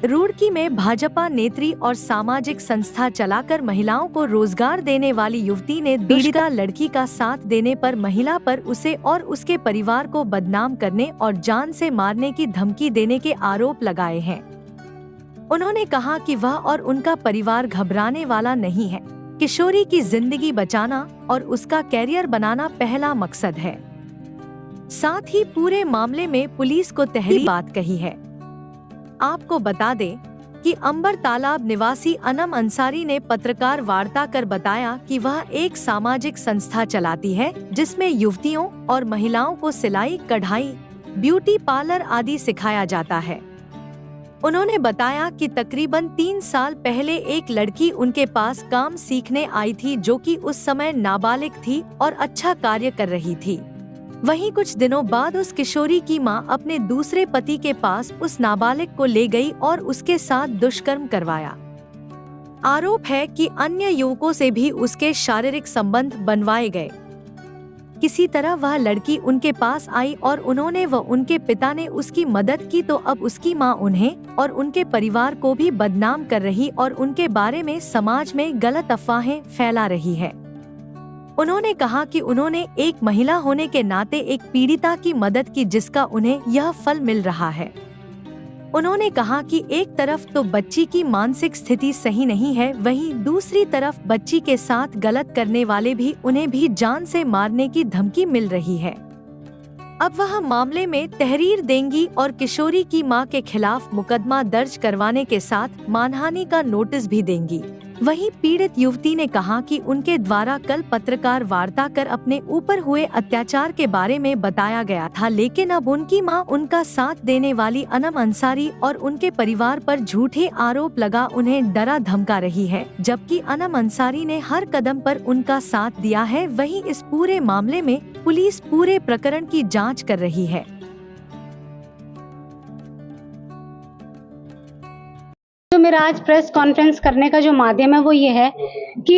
रुड़की में भाजपा नेत्री और सामाजिक संस्था चलाकर महिलाओं को रोजगार देने वाली युवती ने पीड़िता लड़की का साथ देने पर महिला पर उसे और उसके परिवार को बदनाम करने और जान से मारने की धमकी देने के आरोप लगाए हैं। उन्होंने कहा कि वह और उनका परिवार घबराने वाला नहीं है। किशोरी की जिंदगी बचाना और उसका कैरियर बनाना पहला मकसद है। साथ ही पूरे मामले में पुलिस को तहरीर बात कही है। आपको बता दें कि अंबर तालाब निवासी अनम अंसारी ने पत्रकार वार्ता कर बताया कि वह एक सामाजिक संस्था चलाती है जिसमें युवतियों और महिलाओं को सिलाई, कढ़ाई, ब्यूटी पार्लर आदि सिखाया जाता है। उन्होंने बताया कि तकरीबन 3 साल पहले एक लड़की उनके पास काम सीखने आई थी जो कि उस समय नाबालिग थी और अच्छा कार्य कर रही थी। वहीं कुछ दिनों बाद उस किशोरी की मां अपने दूसरे पति के पास उस नाबालिग को ले गई और उसके साथ दुष्कर्म करवाया। आरोप है कि अन्य युवकों से भी उसके शारीरिक संबंध बनवाए गए। किसी तरह वह लड़की उनके पास आई और उन्होंने व उनके पिता ने उसकी मदद की, तो अब उसकी मां उन्हें और उनके परिवार को भी बदनाम कर रही और उनके बारे में समाज में गलत अफवाहें फैला रही है। उन्होंने कहा कि उन्होंने एक महिला होने के नाते एक पीड़िता की मदद की जिसका उन्हें यह फल मिल रहा है। उन्होंने कहा कि एक तरफ तो बच्ची की मानसिक स्थिति सही नहीं है, वहीं दूसरी तरफ बच्ची के साथ गलत करने वाले भी उन्हें भी जान से मारने की धमकी मिल रही है। अब वह मामले में तहरीर देंगी और किशोरी की मां के खिलाफ मुकदमा दर्ज करवाने के साथ मानहानि का नोटिस भी देंगी। वहीं पीड़ित युवती ने कहा कि उनके द्वारा कल पत्रकार वार्ता कर अपने ऊपर हुए अत्याचार के बारे में बताया गया था, लेकिन अब उनकी मां उनका साथ देने वाली अनम अंसारी और उनके परिवार पर झूठे आरोप लगा उन्हें डरा धमका रही है, जबकि अनम अंसारी ने हर कदम पर उनका साथ दिया है। वहीं इस पूरे मामले में पुलिस पूरे प्रकरण की जाँच कर रही है। तो मेरा आज प्रेस कॉन्फ्रेंस करने का जो माध्यम है वो ये है कि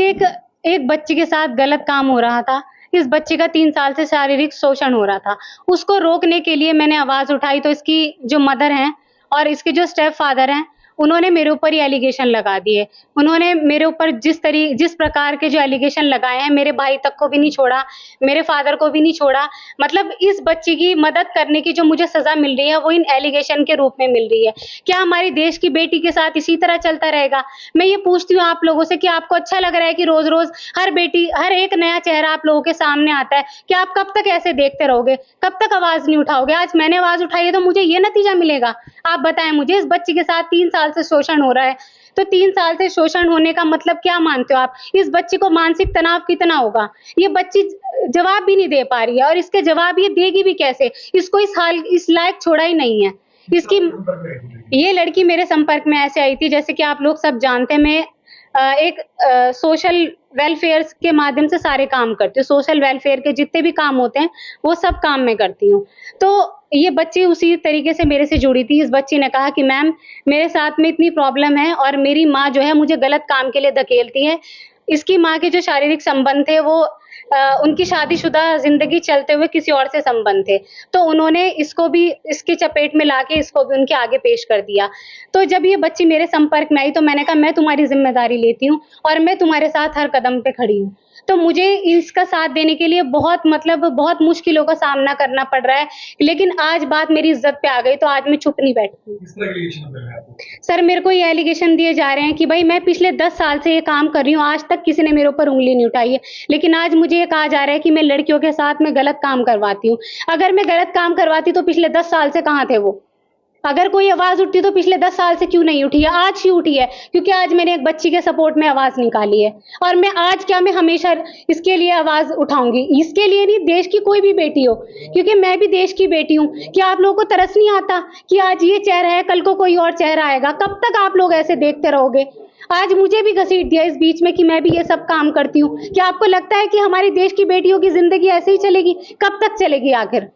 एक बच्ची के साथ गलत काम हो रहा था। इस बच्ची का 3 साल से शारीरिक शोषण हो रहा था। उसको रोकने के लिए मैंने आवाज उठाई, तो इसकी जो मदर हैं और इसके जो स्टेप फादर हैं उन्होंने मेरे ऊपर ही एलिगेशन लगा दिए। उन्होंने मेरे ऊपर जिस प्रकार के जो एलिगेशन लगाए हैं, मेरे भाई तक को भी नहीं छोड़ा, मेरे फादर को भी नहीं छोड़ा। मतलब इस बच्ची की मदद करने की जो मुझे सजा मिल रही है वो इन एलिगेशन के रूप में मिल रही है। क्या हमारी देश की बेटी के साथ इसी तरह चलता रहेगा? मैं ये पूछती हूँ आप लोगों से कि आपको अच्छा लग रहा है कि रोज रोज हर एक नया चेहरा आप लोगों के सामने आता है? क्या आप कब तक ऐसे देखते रहोगे? कब तक आवाज नहीं उठाओगे? आज मैंने आवाज उठाई है तो मुझे ये नतीजा मिलेगा? आप बताएं मुझे। इस बच्ची के साथ 3 साल से शोषण हो रहा है, तो 3 साल से शोषण होने का मतलब क्या मानते हो आप? इस बच्ची को मानसिक तनाव कितना होगा? ये बच्ची जवाब भी नहीं दे पा रही है, और इसके जवाब ये देगी भी कैसे? इसको इस लायक छोड़ा ही नहीं है। इसकी ये लड़की मेरे संपर्क में ऐसे आई थी, जैसे कि आप लोग सब जानते हैं, मैं एक सोशल वेलफेयर के माध्यम से सारे काम करती हूँ। सोशल वेलफेयर के जितने भी काम होते हैं वो सब काम मैं करती हूँ। तो ये बच्ची उसी तरीके से मेरे से जुड़ी थी। इस बच्ची ने कहा कि मैम, मेरे साथ में इतनी प्रॉब्लम है और मेरी माँ जो है मुझे गलत काम के लिए धकेलती है। इसकी माँ के जो शारीरिक संबंध थे वो उनकी शादीशुदा जिंदगी चलते हुए किसी और से संबंध थे, तो उन्होंने इसको भी इसकी चपेट में लाके इसको भी उनके आगे पेश कर दिया। तो जब ये बच्ची मेरे संपर्क में आई तो मैंने कहा मैं तुम्हारी जिम्मेदारी लेती हूँ और मैं तुम्हारे साथ हर कदम पे खड़ी हूँ। तो मुझे इसका साथ देने के लिए बहुत मुश्किलों का सामना करना पड़ रहा है, लेकिन आज बात मेरी इज्जत पे आ गई तो आज मैं चुप नहीं बैठती। सर, मेरे को ये एलिगेशन दिए जा रहे हैं कि भाई मैं पिछले 10 साल से ये काम कर रही हूँ, आज तक किसी ने मेरे ऊपर उंगली नहीं उठाई है, लेकिन आज मुझे ये कहा जा रहा है कि मैं लड़कियों के साथ में गलत काम करवाती हूँ। अगर मैं गलत काम करवाती तो पिछले 10 साल से कहाँ थे वो? अगर कोई आवाज उठती तो पिछले 10 साल से क्यों नहीं उठी है? आज ही उठी है क्योंकि आज मैंने एक बच्ची के सपोर्ट में आवाज निकाली है, और मैं हमेशा इसके लिए आवाज उठाऊंगी। इसके लिए नहीं, देश की कोई भी बेटी हो, क्योंकि मैं भी देश की बेटी हूँ। क्या आप लोगों को तरस नहीं आता कि आज ये चेहरा है, कल को कोई और चेहरा आएगा? कब तक आप लोग ऐसे देखते रहोगे? आज मुझे भी घसीट दिया इस बीच में कि मैं भी ये सब काम करती हूँ। क्या आपको लगता है कि हमारे देश की बेटियों की जिंदगी ऐसे ही चलेगी? कब तक चलेगी आखिर?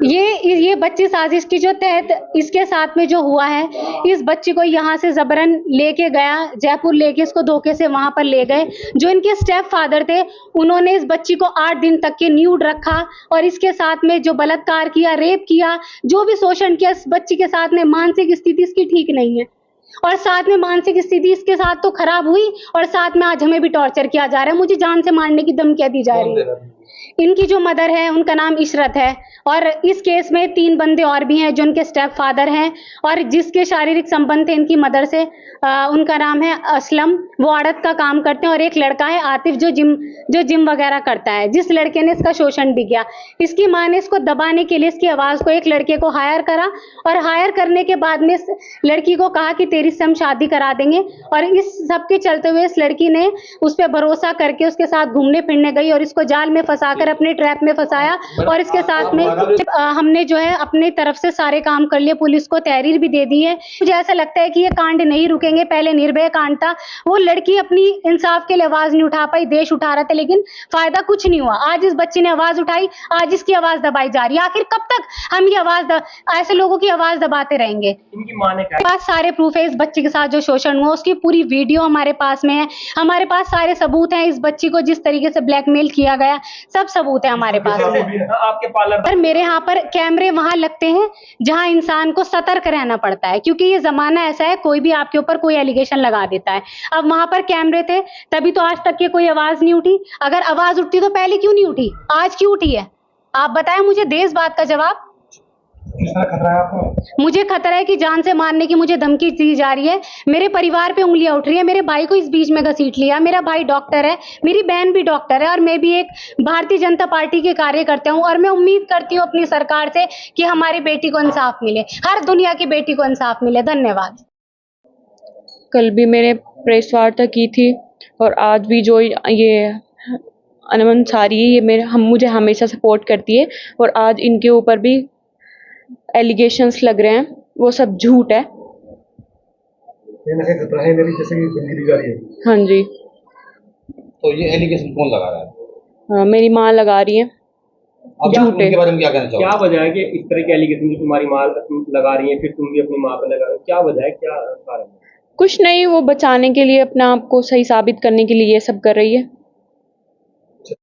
ये बच्ची साजिश की जो तहत इसके साथ में जो हुआ है, इस बच्ची को यहाँ से जबरन लेके गया, जयपुर लेके इसको धोखे से वहां पर ले गए। जो इनके स्टेप फादर थे, उन्होंने इस बच्ची को 8 दिन तक के न्यूड रखा और इसके साथ में जो बलात्कार किया, रेप किया, जो भी शोषण किया, इस बच्ची के साथ में मानसिक स्थिति इसकी ठीक नहीं है। और साथ में मानसिक स्थिति इसके साथ तो खराब हुई और साथ में आज हमें भी टॉर्चर किया जा रहा है। मुझे जान से मारने की धमकियां दी जा रही है। इनकी जो मदर है उनका नाम इशरत है और इस केस में 3 बंदे और भी हैं जो उनके स्टेप फादर हैं और जिसके शारीरिक संबंध थे इनकी मदर से। उनका नाम है असलम, वो आड़त का काम करते हैं, और एक लड़का है आतिफ जो जिम वगैरह करता है, जिस लड़के ने इसका शोषण भी किया। इसकी माँ ने इसको दबाने के लिए इसकी आवाज को एक लड़के को हायर करा और हायर करने के बाद में इस लड़की को कहा कि तेरी से हम शादी करा देंगे, और इस सब के चलते हुए इस लड़की ने उस पर भरोसा करके उसके साथ घूमने फिरने गई और इसको जाल में फंसाकर अपने ट्रैप में फंसाया। और इसके साथ में हमने जो है अपनी तरफ से सारे काम कर लिए, पुलिस को तहरीर भी दे दी है। मुझे ऐसा लगता है कि ये कांड नहीं रुकेंगे। पहले निर्भया कांड था, वो लड़की अपनी इंसाफ के लिए आवाज नहीं उठा पाई, देश उठा रहा था, लेकिन फायदा कुछ नहीं हुआ। आज इस बच्ची ने आवाज उठाई, आज इसकी आवाज दबाई जा रही है। आखिर कब तक हम ये ऐसे लोगों की आवाज दबाते रहेंगे? इनकी मां ने क्या पास सारे प्रूफ है इस बच्ची के साथ जो शोषण हुआ, उसकी पूरी वीडियो हमारे पास में है। हमारे पास सारे सबूत हैं, इस बच्ची को जिस तरीके से ब्लैकमेल किया गया, सब सबूत है हमारे पास में। आपके पार्लर पर मेरे यहाँ पर कैमरे वहां लगते हैं जहां इंसान को सतर्क रहना पड़ता है, क्योंकि ये जमाना ऐसा है, कोई भी आपके ऊपर कोई एलिगेशन लगा देता है। अब वहां पर कैमरे थे, तभी तो आज तक की कोई आवाज नहीं उठी। अगर आवाज उठती तो पहले क्यों नहीं उठी, आज क्यों उठी है? आप बताएं मुझे, दे इस बात का जवाब। खतरा है आपको? मुझे खतरा है कि जान से मारने की मुझे धमकी दी जा रही है। मेरे परिवार पे उंगलियां उठ रही है, मेरे भाई को इस बीच में घसीट लिया। मेरा भाई डॉक्टर है, मेरी बहन भी डॉक्टर है, और मैं भी एक भारतीय जनता पार्टी के कार्यकर्ता हूं, और मैं उम्मीद करती हूं अपनी सरकार से कि हमारी बेटी को इंसाफ मिले, हर दुनिया की बेटी को इंसाफ मिले। धन्यवाद। कल भी मैंने प्रेस वार्ता की थी और आज भी जो ये अनमन सारी ये मुझे हमेशा सपोर्ट करती है, और आज इनके ऊपर भी एलिगेशंस लग रहे हैं, वो सब झूठ है। खतरा है मेरी जैसे कि धमकी दी जा रही है। हाँ जी। तो ये एलिगेशन कौन लगा रहा है? मेरी माँ लगा रही है। अब झूठ है। उनके बारे में क्या कहना चाहोगे? क्या वजह है कि इस तरह के एलिगेशन जो तुम्हारी माँ लगा रही है, फिर तुम भी अपनी माँ पे लगा रहे हो, क्या वजह है, क्या कारण है? कुछ नहीं, वो बचाने के लिए, अपना आप को सही साबित करने के लिए ये सब कर रही है।